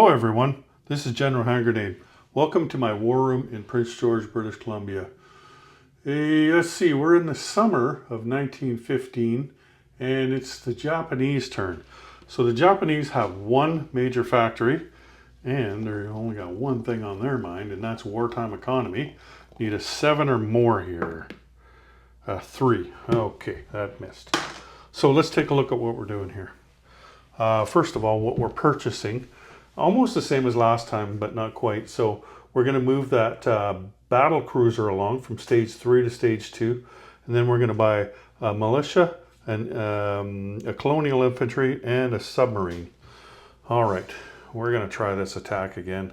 Hello everyone, this is General Hand Grenade. Welcome to my war room in Prince George, British Columbia. Let's see, we're in the summer of 1915 and it's the Japanese turn. So the Japanese have one major factory and they only got one thing on their mind, and that's wartime economy. Need a 7 or more here. 3. Okay, that missed. So let's take a look at what we're doing here. First of all, what we're purchasing, almost the same as last time, but not quite. So we're going to move that battle cruiser along from stage 3 to stage 2. And then we're going to buy a militia, and a colonial infantry, and a submarine. All right, we're going to try this attack again.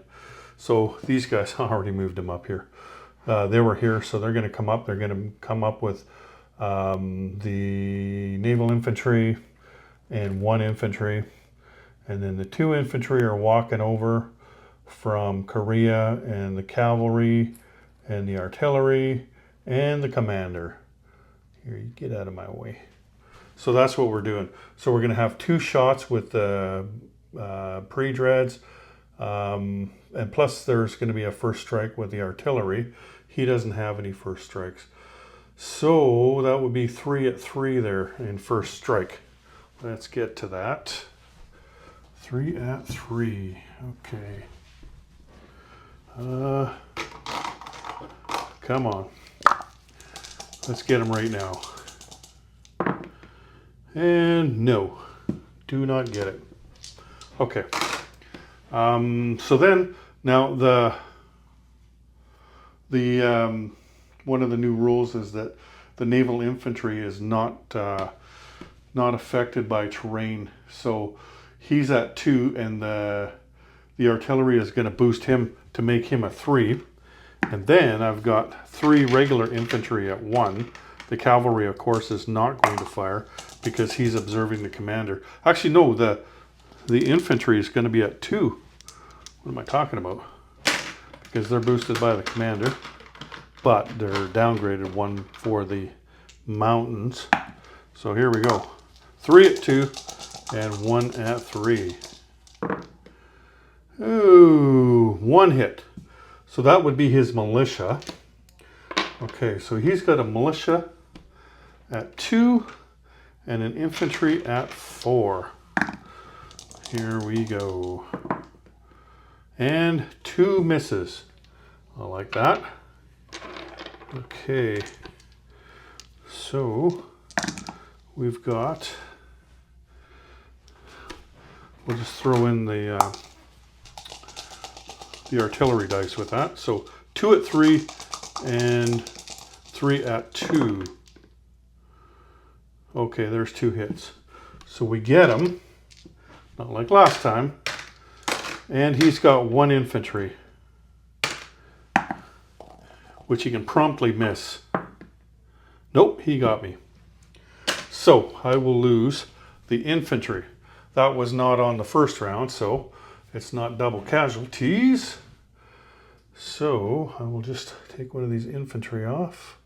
So these guys, I already moved them up here. They were here, so they're going to come up. They're going to come up with the naval infantry and 1 infantry. And then the 2 infantry are walking over from Korea, and the cavalry and the artillery and the commander. Here, you get out of my way. So that's what we're doing. So we're going to have 2 shots with the pre-dreads. And plus there's going to be a first strike with the artillery. He doesn't have any first strikes. So that would be 3 at 3 there in first strike. Let's get to that. 3 at 3. Okay. Come on. Let's get him right now. And no. Do not get it. Okay. So then, now the one of the new rules is that the naval infantry is not affected by terrain. So he's at 2, and the artillery is going to boost him to make him a 3. And then I've got 3 regular infantry at 1. The cavalry, of course, is not going to fire because he's observing the commander. Actually, no, the infantry is going to be at 2. What am I talking about? Because they're boosted by the commander, but they're downgraded 1 for the mountains. So here we go. 3 at 2 and 1 at 3. Ooh, 1 hit. So that would be his militia. Okay, so he's got a militia at 2 and an infantry at 4. Here we go. And 2 misses. I like that. Okay. So we've got, we'll just throw in the artillery dice with that. So 2 at 3 and 3 at 2. Okay, there's 2 hits. So we get him, not like last time. And he's got 1 infantry, which he can promptly miss. Nope, he got me. So I will lose the infantry. That was not on the first round, so it's not double casualties. So I will just take one of these infantry off.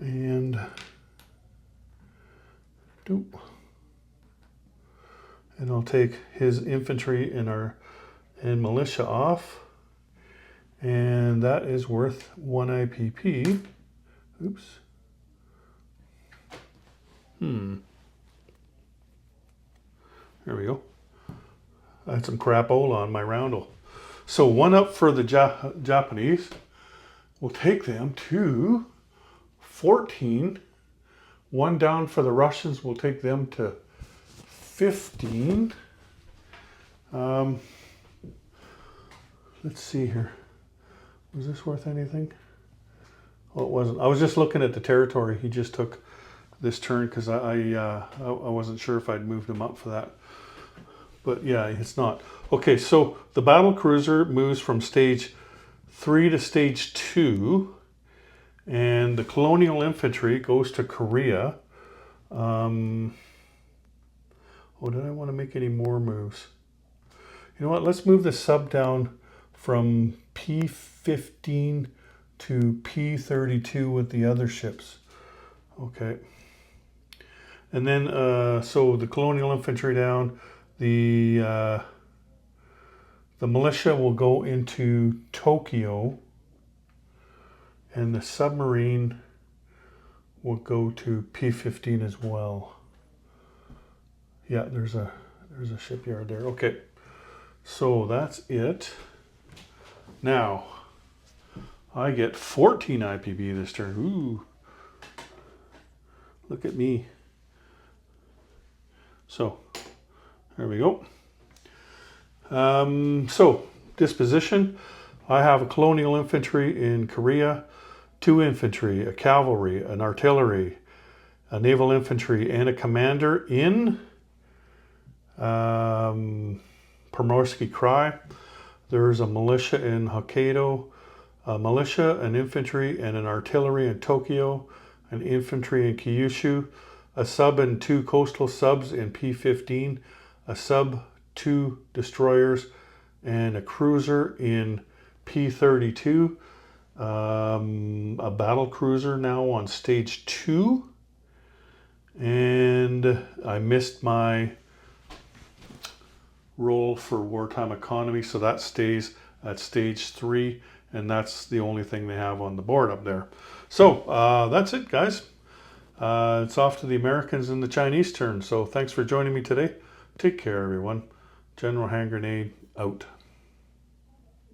And doop. And I'll take his infantry and militia off. And that is worth 1 IPP. Oops. There we go. I had some crapola on my roundel. So 1 up for the Japanese. We'll take them to 14. 1 down for the Russians. We'll take them to 15. Let's see here. Was this worth anything? Oh, it wasn't. I was just looking at the territory. He just took this turn because I wasn't sure if I'd moved him up for that. But yeah, it's not. Okay, so the battle cruiser moves from stage 3 to stage 2, and the colonial infantry goes to Korea. Oh, did I want to make any more moves? You know what? Let's move the sub down from P15 to P32 with the other ships. Okay. And then, so the colonial infantry down, the The militia will go into Tokyo, and the submarine will go to P-15 as well. Yeah, there's a shipyard there. Okay, so that's it. Now, I get 14 IPB this turn. Ooh, look at me. So, there we go. So, disposition. I have a colonial infantry in Korea, 2 infantry, a cavalry, an artillery, a naval infantry, and a commander in Primorsky Krai. There's a militia in Hokkaido, a militia, an infantry, and an artillery in Tokyo, an infantry in Kyushu, a sub and 2 coastal subs in P-15, a sub, 2 destroyers, and a cruiser in P-32, a battle cruiser now on stage 2, and I missed my roll for wartime economy, so that stays at stage 3, and that's the only thing they have on the board up there. So that's it, guys. It's off to the Americans and the Chinese turn. So thanks for joining me today. Take care, everyone. General Hand Grenade out.